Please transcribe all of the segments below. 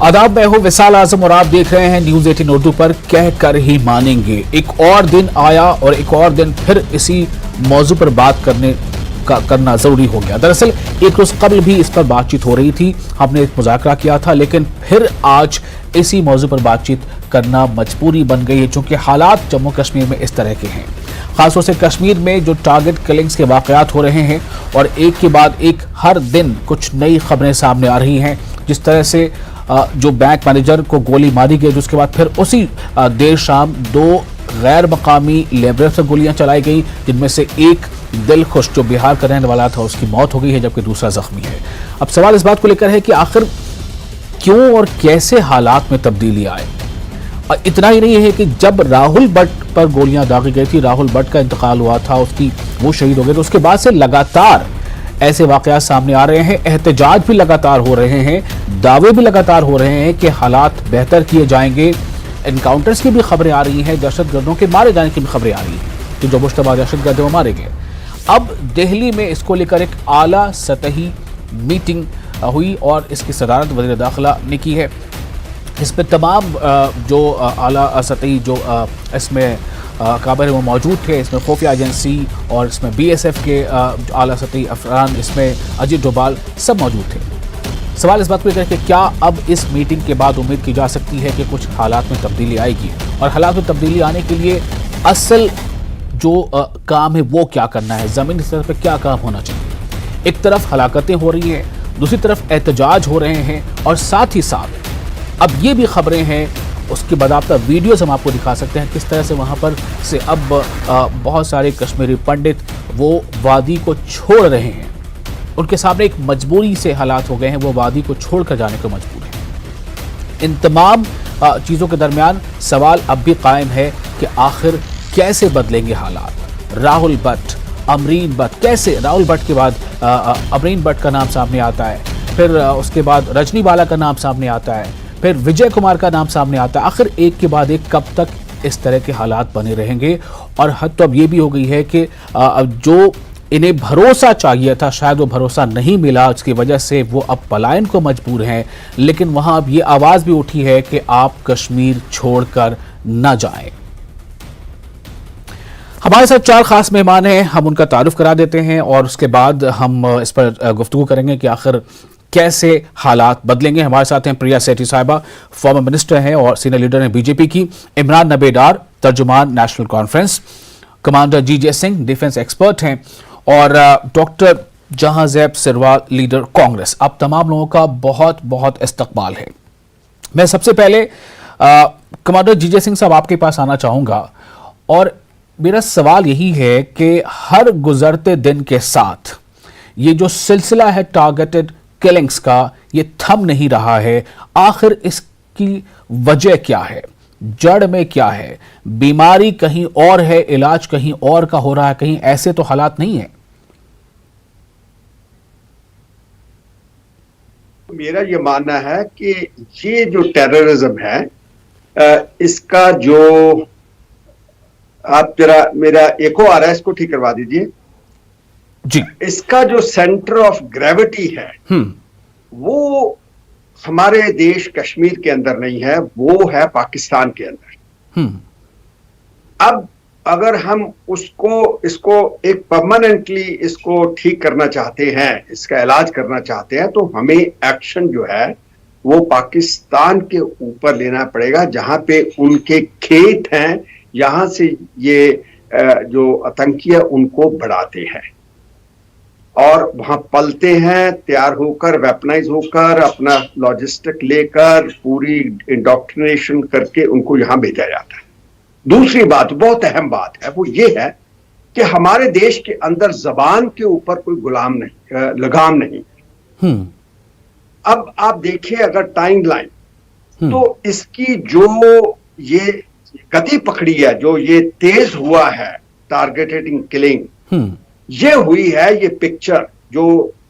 आदाब, मैं हूं विशाल आजम और आप देख रहे हैं न्यूज 18 उर्दू पर कह कर ही मानेंगे। एक और दिन आया और एक और दिन फिर इसी मौजू पर बात करना जरूरी हो गया। दरअसल एक रोज कबल भी इस पर बातचीत हो रही थी, हमने एक मुज़ाकरा किया था, लेकिन फिर आज इसी मौजू पर बातचीत करना मजबूरी बन गई है, चूंकि हालात जम्मू कश्मीर में इस तरह के हैं। खासतौर से कश्मीर में जो टारगेट किलिंग्स के वाकयात हो रहे हैं और एक के बाद एक हर दिन कुछ नई खबरें सामने आ रही हैं। जिस तरह से जो बैंक मैनेजर को गोली मारी गई, उसके बाद फिर उसी देर शाम 2 गैर मकामी लेबर से गोलियां चलाई गई, जिनमें से एक दिलखुश जो बिहार का रहने वाला था उसकी मौत हो गई है, जबकि दूसरा जख्मी है। अब सवाल इस बात को लेकर है कि आखिर क्यों और कैसे हालात में तब्दीली आए। और इतना ही नहीं है कि जब राहुल भट्ट पर गोलियां दागी गई थी, राहुल भट्ट का इंतकाल हुआ था, वो शहीद हो गए, तो उसके बाद से लगातार ऐसे वाकयात सामने आ रहे हैं, एहतजाज भी लगातार हो रहे हैं, दावे भी लगातार हो रहे हैं कि हालात बेहतर किए जाएंगे। एनकाउंटर्स की भी खबरें आ रही हैं, दहशतगर्दों के मारे जाने की भी खबरें आ रही हैं कि जो मुश्तबा दहशतगर्द वो मारे गए। अब दिल्ली में इसको लेकर एक आला सतही मीटिंग हुई और इसकी सदारत वज़ीर दाखिला ने की है। इसमें तमाम जो आला सतही जो इसमें काबिल वो मौजूद थे, इसमें खुफिया एजेंसी और इसमें BSF के आला सतही अफरान, इसमें अजीत डोभाल सब मौजूद थे। सवाल इस बात को लेकर कि क्या अब इस मीटिंग के बाद उम्मीद की जा सकती है कि कुछ हालात में तब्दीली आएगी, और हालात में तब्दीली आने के लिए असल जो काम है वो क्या करना है, ज़मीनी स्तर पर क्या काम होना चाहिए। एक तरफ हलाकतें हो रही हैं, दूसरी तरफ एहतजाज हो रहे हैं, और साथ ही साथ अब ये भी खबरें हैं, उसके बदाबता वीडियोस हम आपको दिखा सकते हैं किस तरह से वहाँ पर से अब बहुत सारे कश्मीरी पंडित वो वादी को छोड़ रहे हैं। उनके सामने एक मजबूरी से हालात हो गए हैं, वो वादी को छोड़कर जाने को मजबूर हैं। इन तमाम चीज़ों के दरमियान सवाल अब भी कायम है कि आखिर कैसे बदलेंगे हालात। राहुल भट्ट, अमरीन भट्ट, कैसे राहुल भट्ट के बाद अमरीन भट्ट का नाम सामने आता है, फिर उसके बाद रजनी बाला का नाम सामने आता है, फिर विजय कुमार का नाम सामने आता है। आखिर एक के बाद एक कब तक इस तरह के हालात बने रहेंगे। और हद तो अब ये भी हो गई है कि जो इन्हें भरोसा चाहिए था शायद वो भरोसा नहीं मिला, उसकी वजह से वो अब पलायन को मजबूर हैं। लेकिन वहां अब ये आवाज भी उठी है कि आप कश्मीर छोड़कर न जाएं। हमारे साथ 4 खास मेहमान हैं, हम उनका तारुफ करा देते हैं और उसके बाद हम इस पर गुफ्तगू करेंगे कि आखिर कैसे हालात बदलेंगे। हमारे साथ हैं प्रिया सेठी साहिबा, फॉर्मर मिनिस्टर हैं और सीनियर लीडर हैं बीजेपी की, इमरान नबेदार, तर्जुमान National Conference, commander GJ Singh, defence expert हैं, और डॉक्टर जहांजैब सिरवाल, लीडर कांग्रेस। आप तमाम लोगों का बहुत बहुत इस्तकबाल है। मैं सबसे पहले कमांडर GJ सिंह साहब आपके पास आना चाहूँगा, और मेरा सवाल यही है कि हर गुजरते दिन के साथ ये जो सिलसिला है टारगेटेड किलिंग्स का, ये थम नहीं रहा है। आखिर इसकी वजह क्या है, जड़ में क्या है? बीमारी कहीं और है, इलाज कहीं और का हो रहा है, कहीं ऐसे तो हालात नहीं है। मेरा ये मानना है कि ये जो टेररिज्म है, इसका जो आप जरा मेरा एको आ रहा है, इसको ठीक करवा दीजिए जी। इसका जो सेंटर ऑफ ग्रेविटी है वो हमारे देश कश्मीर के अंदर नहीं है, वो है पाकिस्तान के अंदर। अब अगर हम इसको एक परमानेंटली इसको ठीक करना चाहते हैं, इसका इलाज करना चाहते हैं, तो हमें एक्शन जो है वो पाकिस्तान के ऊपर लेना पड़ेगा, जहां पे उनके खेत हैं, यहां से ये जो आतंकी है उनको बढ़ाते हैं और वहां पलते हैं, तैयार होकर, वेपनाइज होकर, अपना लॉजिस्टिक लेकर, पूरी इंडोक्ट्रिनेशन करके उनको यहां भेजा जाता है। दूसरी बात, बहुत अहम बात है, वो ये है कि हमारे देश के अंदर जबान के ऊपर कोई लगाम नहीं। अब आप देखिए अगर टाइम लाइन, तो इसकी जो ये गति पकड़ी है, जो ये तेज हुआ है टारगेटेड किलिंग, ये हुई है ये पिक्चर जो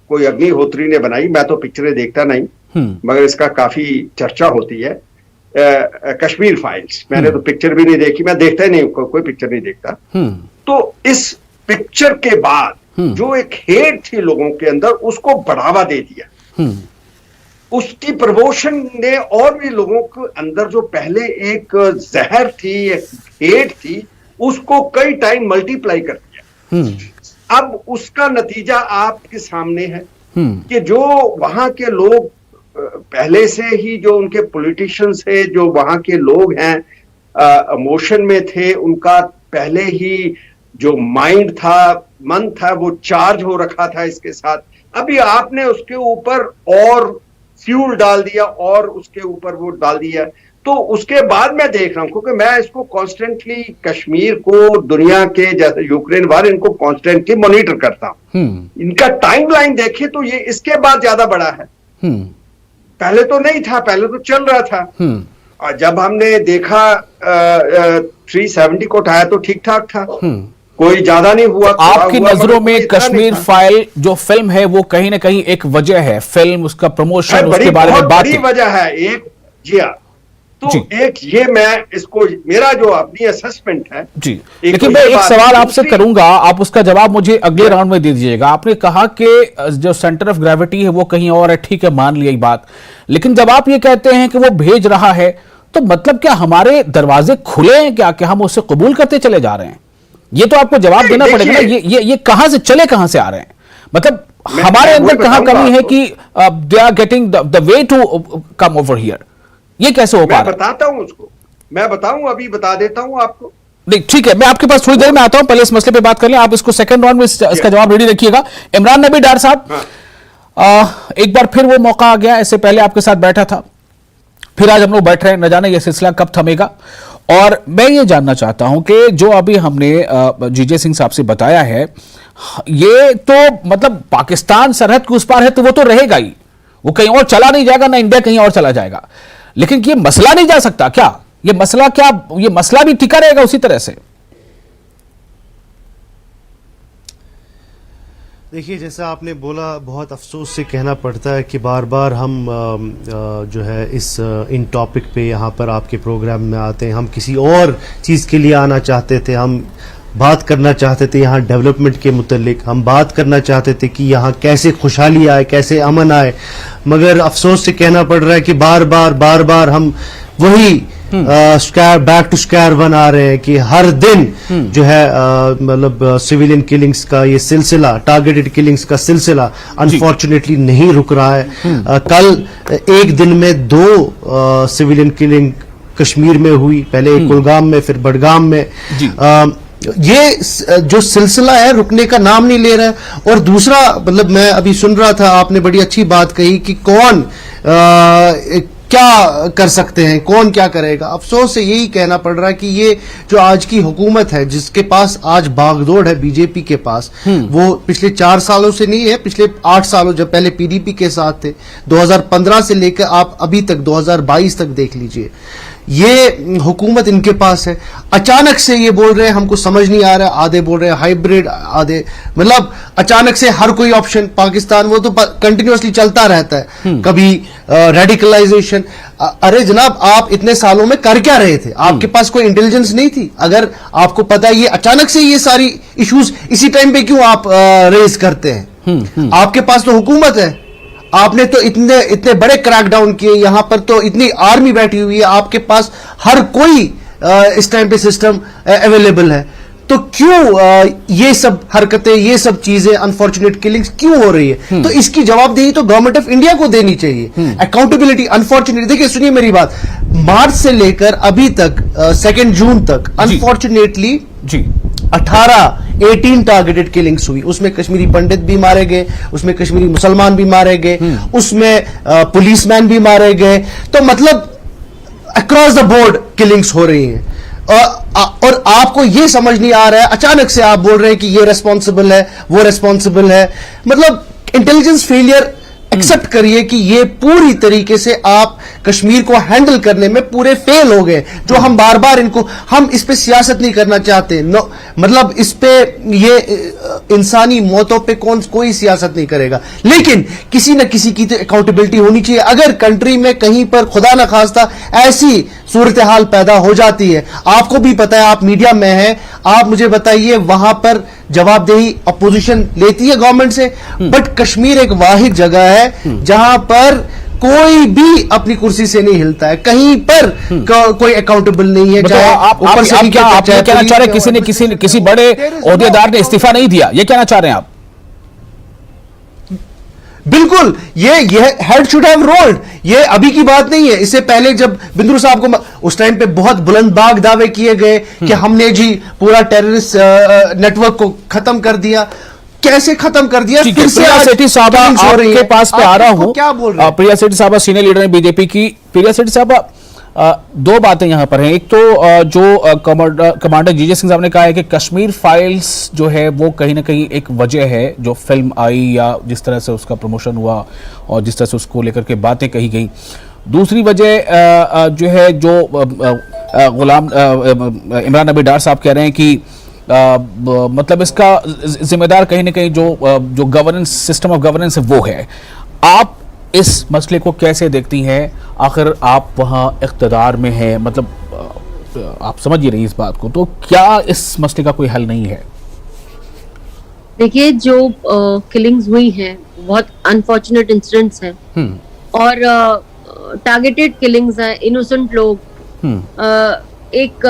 कोई अग्निहोत्री ने बनाई। मैं तो पिक्चरें देखता नहीं, मगर इसका काफी चर्चा होती है। कश्मीर फाइल्स, मैंने तो पिक्चर भी नहीं देखी, मैं देखता ही नहीं, कोई पिक्चर नहीं देखता। तो इस पिक्चर के बाद जो एक हेट थी लोगों के अंदर, उसको बढ़ावा दे दिया। उसकी प्रमोशन ने और भी लोगों के अंदर जो पहले एक जहर थी, एक हेट थी, उसको कई टाइम मल्टीप्लाई कर दिया। अब उसका नतीजा आपके सामने है कि जो वहां के लोग पहले से ही, जो उनके पॉलिटिशियंस है, जो वहां के लोग हैं, इमोशन में थे, उनका पहले ही जो माइंड था, मन था, वो चार्ज हो रखा था इसके साथ। अभी आपने उसके ऊपर और फ्यूल डाल दिया और उसके ऊपर वो डाल दिया। तो उसके बाद मैं देख रहा हूं, क्योंकि मैं इसको कॉन्स्टेंटली, कश्मीर को दुनिया के जैसे यूक्रेन वार, इनको कॉन्स्टेंटली मॉनिटर करता हूं। इनका टाइमलाइन देखे तो ये इसके बाद ज्यादा बड़ा है। पहले तो नहीं था, पहले तो चल रहा था। और जब हमने देखा 370 को उठाया तो ठीक ठाक था, कोई ज्यादा नहीं हुआ। आपकी नजरों में कश्मीर फाइल जो फिल्म है वो कहीं ना कहीं एक वजह है, फिल्म, उसका प्रमोशन, उसके बारे में बात, बड़ी वजह है एक। जी हाँ, तो एक ये मैं इसको, मेरा जो अपनी असेसमेंट है जी। लेकिन मैं एक सवाल आपसे करूंगा, आप उसका जवाब मुझे अगले राउंड में दे दीजिएगा। आपने कहा कि जो सेंटर ऑफ ग्रेविटी है वो कहीं और है, ठीक है, मान लिया ये बात, लेकिन जब आप ये कहते हैं कि वो भेज रहा है, तो मतलब क्या हमारे दरवाजे खुले हैं क्या, कि हम उसे कबूल करते चले जा रहे हैं? ये तो आपको जवाब देना पड़ेगा ना। ये कहां से चले, कहां से आ रहे हैं? मतलब हमारे अंदर कहां कमी है कि they are getting the way to come over here? ये कैसे हो पा रहा है? मैं बताता हूं उसको, मैं बताऊं, अभी बता देता हूं आपको। नहीं, ठीक है, मैं आपके पास थोड़ी देर में आता हूं, पहले इस मसले पे बात कर लें। आप इसको सेकंड राउंड में इसका जवाब रेडी रखिएगा। इमरान नबी डार साहब, एक बार फिर वो मौका आ गया, इससे पहले आपके साथ बैठा था, फिर आज हम लोग बैठ रहे हैं, न जाने ये सिलसिला कब थमेगा। और मैं ये जानना चाहता हूं कि जो अभी हमने जीजे सिंह साहब से बताया है, ये तो मतलब पाकिस्तान सरहद के उस पार है, तो वो तो रहेगा ही, वो कहीं और चला नहीं जाएगा, ना इंडिया कहीं और चला जाएगा। लेकिन ये मसला नहीं जा सकता क्या? ये मसला भी टिका रहेगा उसी तरह से? देखिए, जैसा आपने बोला, बहुत अफसोस से कहना पड़ता है कि बार बार हम जो है इन टॉपिक पे यहाँ पर आपके प्रोग्राम में आते हैं। हम किसी और चीज़ के लिए आना चाहते थे, हम बात करना चाहते थे यहाँ डेवलपमेंट के मुतल्लिक, हम बात करना चाहते थे कि यहाँ कैसे खुशहाली आए, कैसे अमन आए, मगर अफसोस से कहना पड़ रहा है कि बार बार हम वही बैक टू स्क्वायर वन आ रहे हैं कि हर दिन जो है मतलब सिविलियन किलिंग्स का ये सिलसिला, टारगेटेड किलिंग्स का सिलसिला अनफॉर्चुनेटली नहीं रुक रहा है। कल एक दिन में 2 सिविलियन किलिंग कश्मीर में हुई, पहले एक कुलगाम में, फिर बडगाम में। ये जो सिलसिला है रुकने का नाम नहीं ले रहा है। और दूसरा, मतलब मैं अभी सुन रहा था, आपने बड़ी अच्छी बात कही कि कौन क्या कर सकते हैं, कौन क्या करेगा। अफसोस से यही कहना पड़ रहा है कि ये जो आज की हुकूमत है, जिसके पास आज बागडोर है बीजेपी के पास, वो पिछले 4 सालों से नहीं है, पिछले 8 सालों, जब पहले पीडीपी के साथ थे, 2015 से लेकर आप अभी तक 2022 तक देख लीजिए, ये हुकूमत इनके पास है। अचानक से ये बोल रहे हैं हमको समझ नहीं आ रहा, आधे बोल रहे हैं हाइब्रिड, आधे मतलब अचानक से हर कोई ऑप्शन पाकिस्तान, वो तो कंटिन्यूअसली चलता रहता है, कभी रेडिकलाइजेशन। अरे जनाब, आप इतने सालों में कर क्या रहे थे? आपके पास कोई इंटेलिजेंस नहीं थी? अगर आपको पता है ये अचानक से ये सारी इश्यूज इसी टाइम पे क्यों आप रेज करते हैं? आपके पास तो हुकूमत है, आपने तो इतने बड़े क्रैकडाउन किए, यहां पर तो इतनी आर्मी बैठी हुई है, आपके पास हर कोई इस टाइम पे सिस्टम अवेलेबल है, तो क्यों ये सब हरकतें, ये सब चीजें, अनफॉर्चुनेट किलिंग्स क्यों हो रही है? तो इसकी जवाबदेही तो गवर्नमेंट ऑफ इंडिया को देनी चाहिए, अकाउंटेबिलिटी। अनफॉर्चुनेटली, देखिए सुनिए मेरी बात, मार्च से लेकर अभी तक 2 जून तक अनफॉर्चुनेटली 18 टारगेटेड किलिंग्स हुई। उसमें कश्मीरी पंडित भी मारे गए, उसमें कश्मीरी मुसलमान भी मारे गए, उसमें पुलिसमैन भी मारे गए। तो मतलब अक्रॉस द बोर्ड किलिंग्स हो रही हैं। और आपको ये समझ नहीं आ रहा है, अचानक से आप बोल रहे हैं कि ये रेस्पॉन्सिबल है, वो रेस्पॉन्सिबल है। मतलब इंटेलिजेंस फेलियर एक्सेप्ट करिए कि ये पूरी तरीके से आप कश्मीर को हैंडल करने में पूरे फेल हो गए। जो हम बार बार हम इस पे सियासत नहीं करना चाहते, मतलब इस पे ये इंसानी मौतों पे कोई सियासत नहीं करेगा, लेकिन किसी न किसी की तो अकाउंटेबिलिटी होनी चाहिए। अगर कंट्री में कहीं पर खुदा न खास्ता ऐसी सूरत हाल पैदा हो जाती है, आपको भी पता है, आप मीडिया में हैं, आप मुझे बताइए वहां पर जवाबदेही अपोजिशन लेती है गवर्नमेंट से, बट कश्मीर एक वाहिद जगह है जहां पर कोई भी अपनी कुर्सी से नहीं हिलता है, कहीं पर कोई अकाउंटेबल नहीं है। मतलब चाहे आप ऊपर से नीचे तक, चाहे कहना चाह रहे पुलिस हैं किसी बड़े ओहदेदार ने इस्तीफा नहीं दिया, ये कहना चाह रहे हैं आप? बिल्कुल, ये हेड शुड हैव रोल्ड। ये अभी की बात नहीं है, इससे पहले जब बिंद्रू साहब को उस टाइम पे बहुत बुलंदबाग दावे किए गए कि हमने जी पूरा टेररिस्ट नेटवर्क को खत्म कर दिया। कैसे खत्म कर दिया? फिर से प्रिया सेठी साहबा आपके पास पे आ रहा हूं। क्या बोल रहे हैं? प्रिया सेठी साहबा सीनियर लीडर है बीजेपी की। प्रिया सेठी साहबा, दो बातें यहां पर हैं। एक तो जो कमांडर जीजे सिंह साहब ने कहा है कि कश्मीर फाइल्स जो है वो कहीं ना कहीं एक वजह है, जो फिल्म आई या जिस तरह से उसका प्रमोशन हुआ और जिस तरह से उसको लेकर के बातें कही गई। दूसरी वजह जो है, जो गुलाम इमरान नबी डार साहब कह रहे हैं कि मतलब इसका जिम्मेदार कहीं ना कहीं जो गवर्नेंस, सिस्टम ऑफ गवर्नेंस है वो है। आप इस मसले को कैसे देखती हैं? आखिर आप वहां इख्तिदार में हैं, मतलब आप समझ ही रही इस बात को, तो क्या इस मसले का कोई हल नहीं है? देखिए, जो किलिंग्स हुई हैं बहुत अनफॉर्चुनेट इंसिडेंट्स हैं और टारगेटेड किलिंग्स हैं, इनोसेंट लोग। एक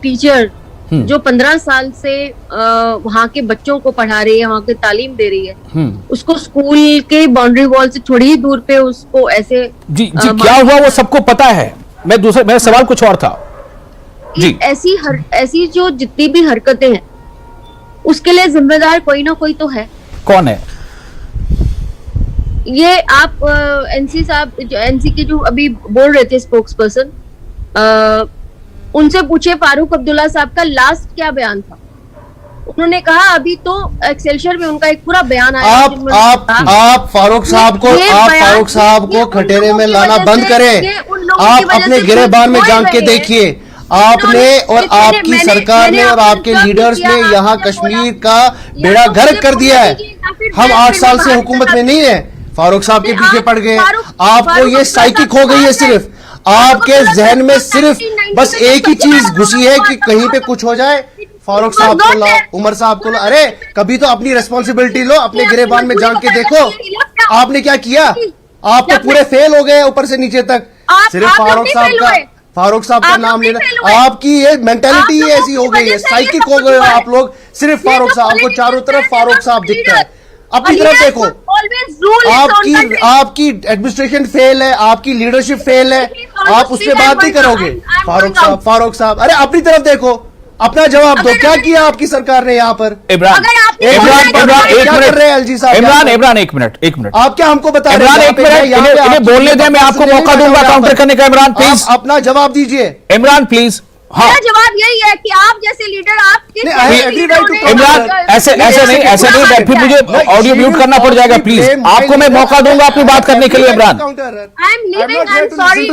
टीचर जो 15 साल से वहाँ के बच्चों को पढ़ा रही है, वहाँ की तालीम दे रही है, उसको स्कूल के बाउंड्री वॉल से थोड़ी ही दूर पे उसको ऐसे जी क्या हुआ वो सबको पता है। मेरा सवाल कुछ और था जी। ऐसी जो जितनी भी हरकतें हैं उसके लिए जिम्मेदार कोई ना कोई तो है। कौन है? ये आप एनसी साहब, एनसी के जो अभी बोल रहे थे स्पोक्स पर्सन, उनसे पूछे फारूक अब्दुल्ला साहब का लास्ट क्या बयान था। उन्होंने कहा अभी तो एक्सेलशियर में उनका एक पूरा बयान आया। आप फारूक साहब को खटेरे में लाना बंद करें। आप अपने गिरेबान में झांक के देखिए। आपने और आपकी सरकार ने और आपके लीडर्स ने यहाँ कश्मीर का बेड़ा गर्क कर दिया है। हम 8 साल से हुकूमत में नहीं है, फारूक साहब के पीछे पड़ गए। आपको ये साइकिक हो गई है, सिर्फ आपके जहन में सिर्फ बस एक ही चीज घुसी है कि कहीं पे कुछ हो जाए, फारूक साहब को लाओ, उमर साहब को लाओ। अरे कभी तो अपनी रिस्पॉन्सिबिलिटी लो, अपने गिरेबान में झांक के देखो आपने क्या किया। आप तो पूरे फेल हो गए ऊपर से नीचे तक। सिर्फ फारूक साहब का नाम लेना, आपकी ये मेंटालिटी ऐसी हो गई है, साइकिक हो गए हो आप लोग। सिर्फ फारूक साहब को चारों तरफ फारूक साहब दिखता है। अपनी तरफ देखो, आपकी एडमिनिस्ट्रेशन फेल है, आपकी लीडरशिप फेल है, आप उस पर बात नहीं करोगे। फारूक साहब अरे अपनी तरफ देखो, अपना जवाब दो, क्या किया आपकी सरकार ने यहाँ पर? इमरान एलजी साहब, इमरान एक मिनट आप क्या हमको बता रहे हैं? इन्हें बोलने दें, मैं आपको मौका दूंगा काउंटर करने का। इमरान प्लीज अपना जवाब दीजिए। इमरान प्लीज। हाँ, जवाब यही है कि आप जैसे लीडर, इमरान ऐसे नहीं, फिर मुझे ऑडियो म्यूट करना पड़ जाएगा। प्लीज, आपको मैं मौका दूंगा अपनी बात करने के लिए।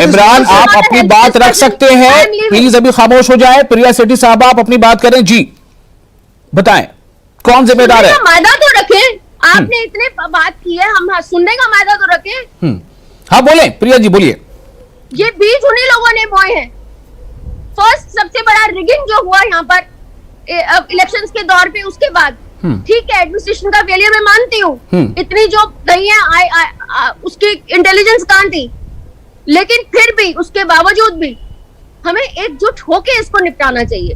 इमरान आप अपनी बात रख सकते हैं, प्लीज अभी खामोश हो जाए। प्रिया सेठी साहब आप अपनी बात करें जी, बताएं कौन जिम्मेदार है? मायदा तो रखें, आपने इतने बात की है, हम सुनने का मायदा तो रखें। हाँ बोले प्रिया जी, बोलिए। ये बीज उन्हीं लोगों ने बोए हैं। फर्स्ट सबसे बड़ा रिगिंग जो हुआ यहाँ पर इलेक्शंस के दौर पे, उसके बाद ठीक है एडमिनिस्ट्रेशन का फेलियर मैं मानती हूँ, इतनी जो गई है उसकी इंटेलिजेंस कहाँ थी, लेकिन फिर भी उसके बावजूद भी हमें एकजुट होके इसको निपटाना चाहिए।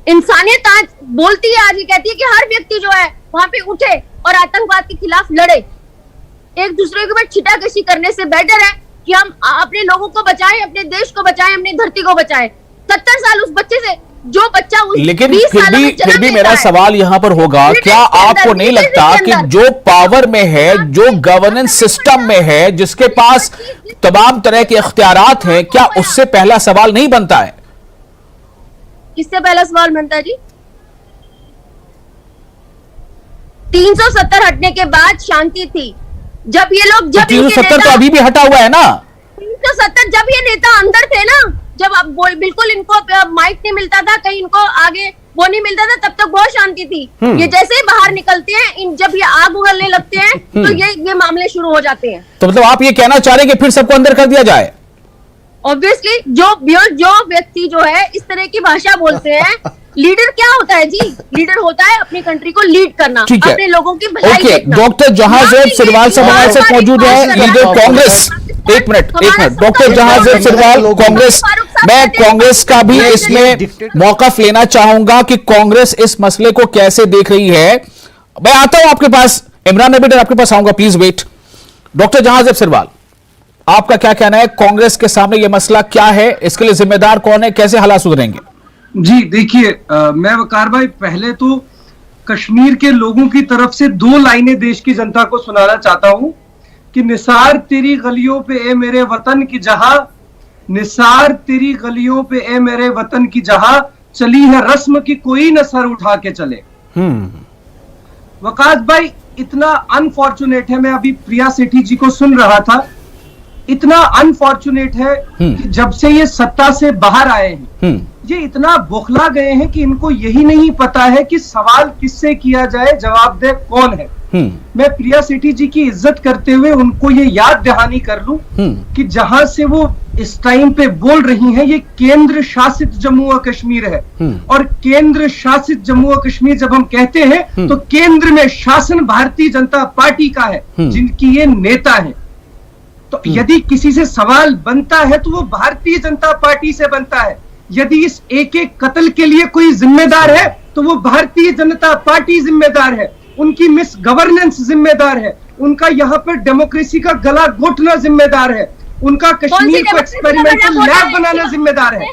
इंसानियत आज बोलती है, आज ये कहती है कि हर व्यक्ति जो है वहां पे उठे और आतंकवाद के खिलाफ लड़े। एक दूसरे के ऊपर छिटाकशी करने से बेटर है कि हम अपने लोगों को बचाएं, अपने देश को बचाएं, अपनी धरती को बचाएं। 70 साल उस बच्चे से, जो बच्चा उस लेकिन फिर भी मेरा सवाल यहां पर होगा, क्या आपको नहीं लगता कि जो पावर में है, जो गवर्नेंस सिस्टम में है, जिसके पास तमाम तरह के इख्तियारात हैं, क्या उससे पहला सवाल नहीं बनता है? किससे पहला सवाल बनता है जी? 370 हटने के बाद शांति थी। जब ये लोग, जब 370 तो अभी भी हटा हुआ है ना। 370 जब ये नेता अंदर थे ना, जब अब बिल्कुल इनको माइक नहीं मिलता था, कहीं इनको आगे वो नहीं मिलता था, तब तक बहुत शांति थी। ये जैसे ही बाहर निकलते हैं, जब ये आग उगलने लगते हैं तो ये मामले शुरू हो जाते हैं। तो मतलब आप ये कहना चाह रहे हैं कि फिर सबको अंदर कर दिया जाए? ऑब्वियसली जो व्यक्ति जो है इस तरह की भाषा बोलते हैं, लीडर क्या होता है जी? लीडर होता है अपनी कंट्री को लीड करना, ठीक है। अपने लोगों की भलाई ओके, देखना। डॉक्टर जहांजेब सिरवाल साहब हमारे साथ मौजूद है, लीडर कांग्रेस। एक मिनट, डॉक्टर जहांजेब सिरवाल कांग्रेस, मैं कांग्रेस का भी इसमें मौकफ लेना चाहूंगा कि कांग्रेस इस मसले को कैसे देख रही है। मैं आता हूं आपके पास, इमरान नबी डर आपके पास आऊंगा, please wait. Doctor Jahanzeb Sirwal, आपका क्या कहना है, कांग्रेस के सामने यह मसला क्या है, इसके लिए जिम्मेदार कौन है, कैसे हालात सुधरेंगे? जी देखिए, मैं वकार भाई पहले तो कश्मीर के लोगों की तरफ से 2 लाइनें देश की जनता को सुनाना चाहता हूं कि निसार तेरी गलियों पे ए मेरे वतन की जहां, निसार तेरी गलियों पे ए मेरे वतन की जहां, चली है रस्म की कोई न सर उठा के चले। वकास भाई, इतना अनफॉर्चुनेट है, मैं अभी प्रिया सेठी जी को सुन रहा था, इतना अनफॉर्चुनेट है कि जब से ये सत्ता से बाहर आए हैं ये इतना बौखला गए हैं कि इनको यही नहीं पता है कि सवाल किससे किया जाए, जवाबदेह कौन है। मैं प्रिया सेठी जी की इज्जत करते हुए उनको ये याद दहानी कर लूं कि जहां से वो इस टाइम पे बोल रही हैं, ये केंद्र शासित जम्मू और कश्मीर है। और केंद्र शासित जम्मू और कश्मीर जब हम कहते हैं तो केंद्र में शासन भारतीय जनता पार्टी का है, जिनकी ये नेता है। तो यदि किसी से सवाल बनता है तो वो भारतीय जनता पार्टी से बनता है। यदि इस एक एक कत्ल के लिए कोई जिम्मेदार है तो वो भारतीय जनता पार्टी जिम्मेदार है, उनकी मिस गवर्नेंस जिम्मेदार है, उनका यहाँ पर डेमोक्रेसी का गला घोटना जिम्मेदार है, उनका कश्मीर को एक्सपेरिमेंटल लैब बनाना जिम्मेदार है।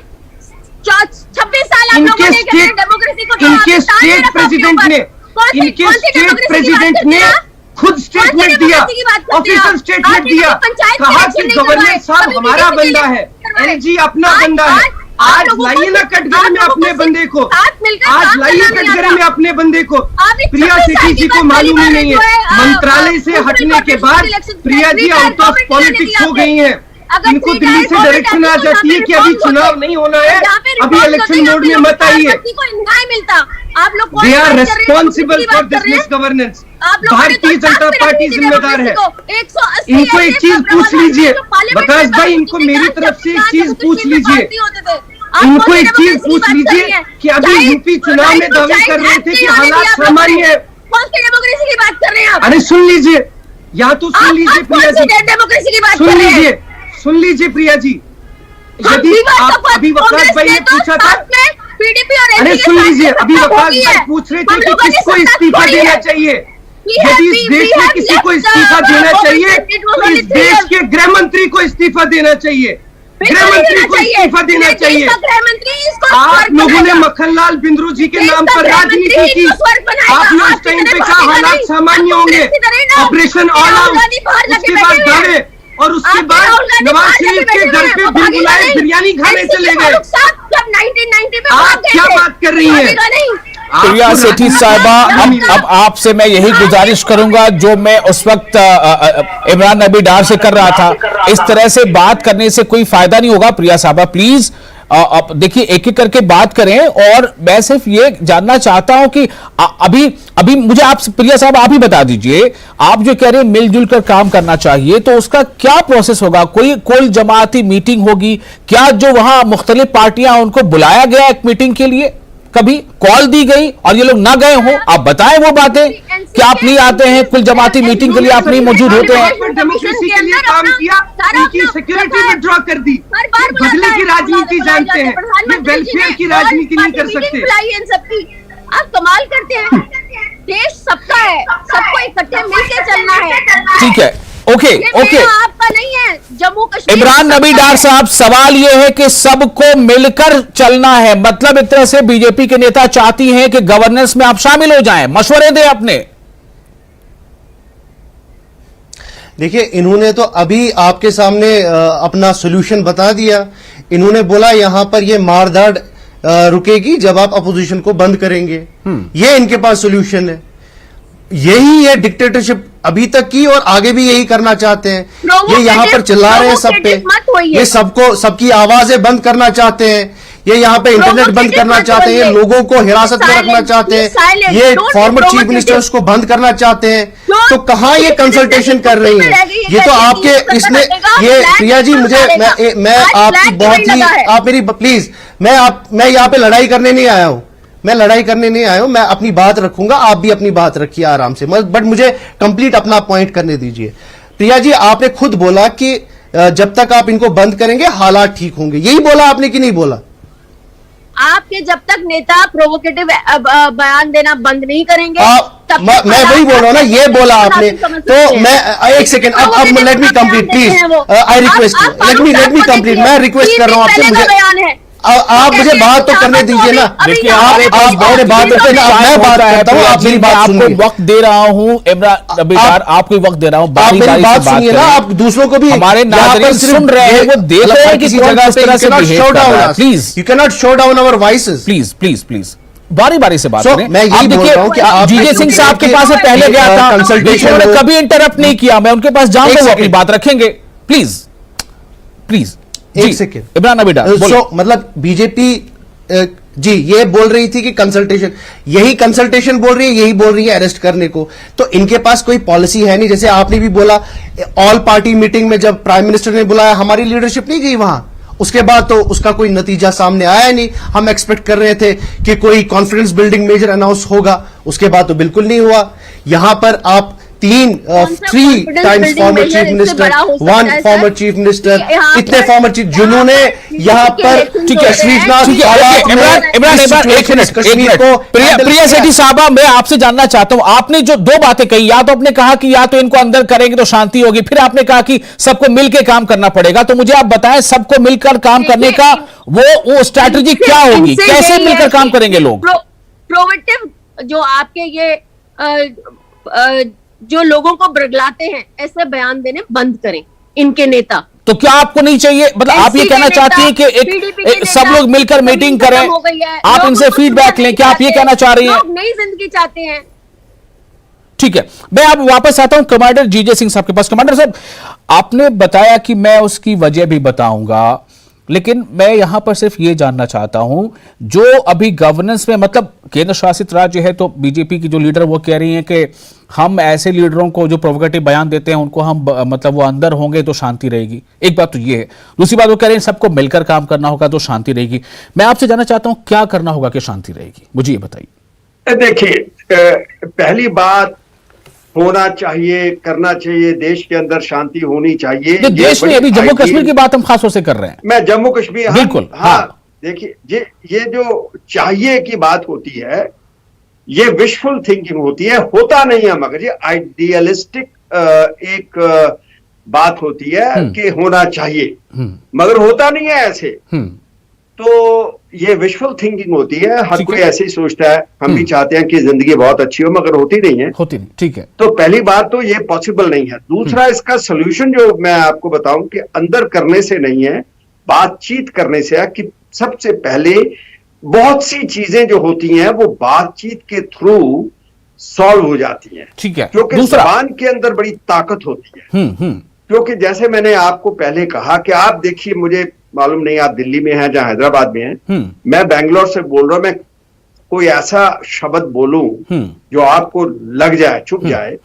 26 साल इनके स्टेट प्रेसिडेंट ने खुद स्टेटमेंट दिया, ऑफिशियल स्टेटमेंट दिया, कहा कि गवर्नर साहब हमारा बंदा है, एलजी अपना बंदा है। आज लाइए ना कटघरे में अपने बंदे को, आज लाइए कटघरे में अपने बंदे को। प्रिया सेठी जी को मालूम ही नहीं है, मंत्रालय से हटने के बाद Priya ji out of politics हो गई हैं। इनको दिल्ली से डायरेक्शन आ जाती है कि अभी चुनाव नहीं होना है, अभी इलेक्शन मोड में मत आइए। They are responsible for this misgovernance. Bharatiya Janata party जिम्मेदार है। इनको एक चीज पूछ लीजिए विकास भाई, इनको मेरी तरफ से एक चीज पूछ लीजिए, इनको एक चीज पूछ लीजिए कि अभी यूपी चुनाव में दावे कर रहे थे कि हालात सामान्य है। डेमोक्रेसी की बात कर रहे हैं। अरे सुन लीजिए, या तो सुन लीजिए प्रिया जी, डेमोक्रेसी की बात सुन लीजिए, सुन लीजिए प्रिया जी। यदि आप अभी वकास भाई ने पूछा था, अरे सुन लीजिए, अभी वकास भाई पूछ रहे थे कि किसको इस्तीफा देना चाहिए। यदि इस देश में किसी को इस्तीफा देना चाहिए तो इस देश के गृह मंत्री को इस्तीफा देना चाहिए, गृह मंत्री को इस्तीफा देना चाहिए। आप लोगों ने मक्खनलाल बिंद्रू जी के नाम पर राजनीति की, आपने उस टाइम पे कहा हालात सामान्य होंगे, ऑपरेशन ऑल आउट, उसके बाद दावे, और उसके बाद नवाज शरीफ के घर पे बिन बुलाए बिरयानी खाने चले गए। आप क्या बात कर रही हैं? प्रिया सेठी साहिबा, अब आपसे मैं यही गुजारिश करूंगा जो मैं उस वक्त इमरान नबी डार से कर रहा था। इस तरह से बात करने से कोई फायदा नहीं होगा। प्रिया साहिबा प्लीज देखिए, एक एक करके बात करें। और मैं सिर्फ ये जानना चाहता हूं कि अभी मुझे आप प्रिया साहब आप ही बता दीजिए, आप जो कह रहे हैं मिलजुल कर काम करना चाहिए, तो उसका क्या प्रोसेस होगा? कोई कुल जमाती मीटिंग होगी क्या? जो वहां मुख्तलिफ पार्टियां उनको बुलाया गया एक मीटिंग के लिए, कभी कॉल दी गई और ये लोग ना गए हों? आप बताएं वो बातें, क्या आप नहीं आते हैं कुल जमाती मीटिंग के लिए, आप नहीं मौजूद होते हैं? डेमोक्रेसी के लिए काम किया, उनकी सिक्योरिटी विड्रॉ कर दी, बदले की राजनीति जानते हैं, ये वेलफेयर की राजनीति नहीं कर सकते। आप कमाल करते हैं। देश सबका है, सबको इकट्ठे मिलकर चलना है। ठीक है, ओके आपका नहीं है। जम्मू कश्मीर इमरान नबी डार साहब, सवाल यह है कि सबको मिलकर चलना है, मतलब एक तरह से बीजेपी के नेता चाहती हैं कि गवर्नेंस में आप शामिल हो जाएं, मशवरे दें अपने। देखिए, इन्होंने तो अभी आपके सामने अपना सोल्यूशन बता दिया। इन्होंने बोला यहां पर ये मारधाड़ रुकेगी जब आप अपोजिशन को बंद करेंगे। ये इनके पास सोल्यूशन है। यही है डिक्टेटरशिप अभी तक की, और आगे भी यही करना चाहते हैं। ये यहाँ पर चिल्ला रहे हैं सब पे, ये सबको सबकी आवाजें बंद करना चाहते हैं, ये यहाँ पे इंटरनेट बंद करना चाहते हैं, ये लोगों को हिरासत में रखना चाहते हैं, ये फॉर्मर चीफ मिनिस्टर्स को बंद करना चाहते हैं। तो कहाँ ये कंसल्टेशन कर रही हैं? ये तो आपके इसने ये प्रिया जी, मुझे मैं आपकी बहुत ही, आप मेरी प्लीज, मैं यहाँ पे लड़ाई करने नहीं आया हूं, मैं लड़ाई करने नहीं आया हूं, मैं अपनी बात रखूंगा, आप भी अपनी बात रखिए आराम से, बट मुझे कंप्लीट अपना पॉइंट करने दीजिए। प्रिया जी, आपने खुद बोला कि जब तक आप इनको बंद करेंगे हालात ठीक होंगे, यही बोला आपने कि नहीं बोला? आपके जब तक नेता प्रोवोकेटिव बयान देना बंद नहीं करेंगे मैं वही बोल रहा हूँ ना, ये बोला आपने, तो मैं एक सेकेंड, अब let me complete please, I request, let me complete, मैं रिक्वेस्ट कर रहा हूँ आपसे, मुझे आप मुझे बात तो करने दीजिए ना। देखिए आप बड़े बात करते हैं, मैं बात करता हूँ, आप मेरी बात सुनिए। आपको वक्त दे रहा हूँ इमरान अबीदार, आपको वक्त दे रहा हूँ, आप मेरी बात सुनिए ना, आप दूसरों को भी, हमारे नाज़रीन सुन रहे हैं, वो देख रहे हैं कि किस जगह इस तरह से बिहेव कर रहा है। Please you can not show down our voices, please please please बारी बारी से बात करें। मैं यही बोल रहा हूं कि आप जीजे सिंह साहब के पास पहले गया था, कंसल्टेशन ने कभी इंटरप्ट नहीं किया, मैं उनके पास जाऊंगा, वो अपनी बात रखेंगे। प्लीज प्लीज एक सेकेंड, इमरान अबीदार। मतलब बीजेपी जी ये बोल रही थी कि कंसल्टेशन, यही कंसल्टेशन बोल रही है, यही बोल रही है अरेस्ट करने को, तो इनके पास कोई पॉलिसी है नहीं। जैसे आपने भी बोला, ऑल पार्टी मीटिंग में जब प्राइम मिनिस्टर ने बुलाया, हमारी लीडरशिप नहीं गई वहां, उसके बाद तो उसका कोई नतीजा सामने आया नहीं। हम एक्सपेक्ट कर रहे थे कि कोई कॉन्फिडेंस बिल्डिंग मेजर अनाउंस होगा, उसके बाद तो बिल्कुल नहीं हुआ। यहां पर आप 3 times former chief minister, 1 former chief minister, इतने फॉर्मर चीफ, जिन्होंने यहाँ पर कश्मीर को। प्रिया सेठी साहबा, मैं आपसे जानना चाहता हूं, आपने जो 2 बातें कही, या तो आपने कहा कि या तो इनको अंदर करेंगे तो शांति होगी, फिर आपने कहा कि सबको मिलकर काम करना पड़ेगा, तो मुझे आप बताएं सबको मिलकर काम करने का वो स्ट्रैटेजी क्या होगी, कैसे मिलकर काम करेंगे लोग? प्रोवेटिव जो आपके ये जो लोगों को बरगलाते हैं, ऐसे बयान देने बंद करें इनके नेता। तो क्या आपको नहीं चाहिए, मतलब आप ये कहना चाहती हैं कि एक सब लोग मिलकर मीटिंग करें, आप इनसे फीडबैक लें, क्या आप ये कहना चाह रही हैं? लोग नई जिंदगी चाहते हैं। ठीक है, मैं अब वापस आता हूं कमांडर जीजे सिंह साहब के पास। कमांडर साहब, आपने बताया कि मैं उसकी वजह भी बताऊंगा, लेकिन मैं यहां पर सिर्फ ये जानना चाहता हूं, जो अभी गवर्नेंस में, मतलब केंद्र शासित राज्य है, तो बीजेपी की जो लीडर वो कह रही हैं कि हम ऐसे लीडरों को जो प्रोवोकेटिव बयान देते हैं उनको हम मतलब वो अंदर होंगे तो शांति रहेगी। एक बात तो ये है, दूसरी बात वो कह रहे हैं सबको मिलकर काम करना होगा तो शांति रहेगी। मैं आपसे जानना चाहता हूं क्या करना होगा कि शांति रहेगी, मुझे ये बताइए। देखिए, पहली बात, होना चाहिए, करना चाहिए, देश के अंदर शांति होनी चाहिए। देश में अभी जम्मू कश्मीर की बात हम खास तौर से कर रहे हैं। मैं जम्मू कश्मीर, बिल्कुल, हाँ। देखिए, ये जो चाहिए की बात होती है, ये विशफुल थिंकिंग होती है, होता नहीं है, मगर ये आइडियलिस्टिक एक बात होती है कि होना चाहिए, मगर होता नहीं है ऐसे। तो ये विशफुल थिंकिंग होती है, हर कोई ऐसे ही सोचता है। हम भी चाहते हैं कि जिंदगी बहुत अच्छी हो, मगर होती नहीं है, होती नहीं। ठीक है, तो पहली बात तो ये पॉसिबल नहीं है। दूसरा, इसका सोल्यूशन जो मैं आपको बताऊं कि अंदर करने से नहीं है, बातचीत करने से है। कि सबसे पहले बहुत सी चीजें जो होती हैं वो बातचीत के थ्रू सॉल्व हो जाती हैं। ठीक है, क्योंकि जबान के अंदर बड़ी ताकत होती है। क्योंकि जैसे मैंने आपको पहले कहा कि आप देखिए, मुझे मालूम नहीं आप दिल्ली में हैं या हैदराबाद में हैं, मैं बेंगलोर से बोल रहा हूं, मैं कोई ऐसा शब्द बोलूं जो आपको लग जाए, चुप जाए,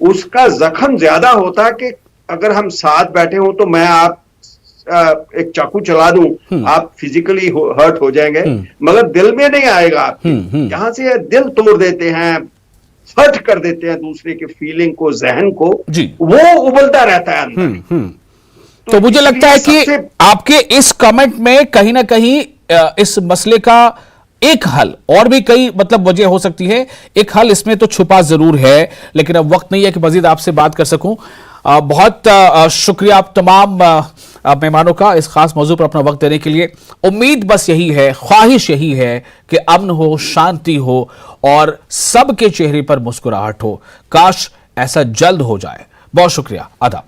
उसका जख्म ज्यादा होता है कि अगर हम साथ बैठे हों तो मैं आप एक चाकू चला दूं, आप फिजिकली हर्ट हो जाएंगे, मगर दिल में नहीं आएगा आपके। यहां से दिल तोड़ देते हैं, हर्ट कर देते हैं दूसरे के फीलिंग को, जहन को, वो उबलता रहता है अंदर। तो मुझे लगता है कि आपके इस कमेंट में कहीं ना कहीं इस मसले का एक हल, और भी कई मतलब वजह हो सकती है, एक हल इसमें तो छुपा जरूर है, लेकिन अब वक्त नहीं है कि मजीद आपसे बात कर सकूं। बहुत शुक्रिया आप तमाम मेहमानों का इस खास मौजू पर अपना वक्त देने के लिए। उम्मीद बस यही है, ख्वाहिश यही है कि अमन हो, शांति हो और सबके चेहरे पर मुस्कुराहट हो। काश ऐसा जल्द हो जाए। बहुत शुक्रिया, आदाब।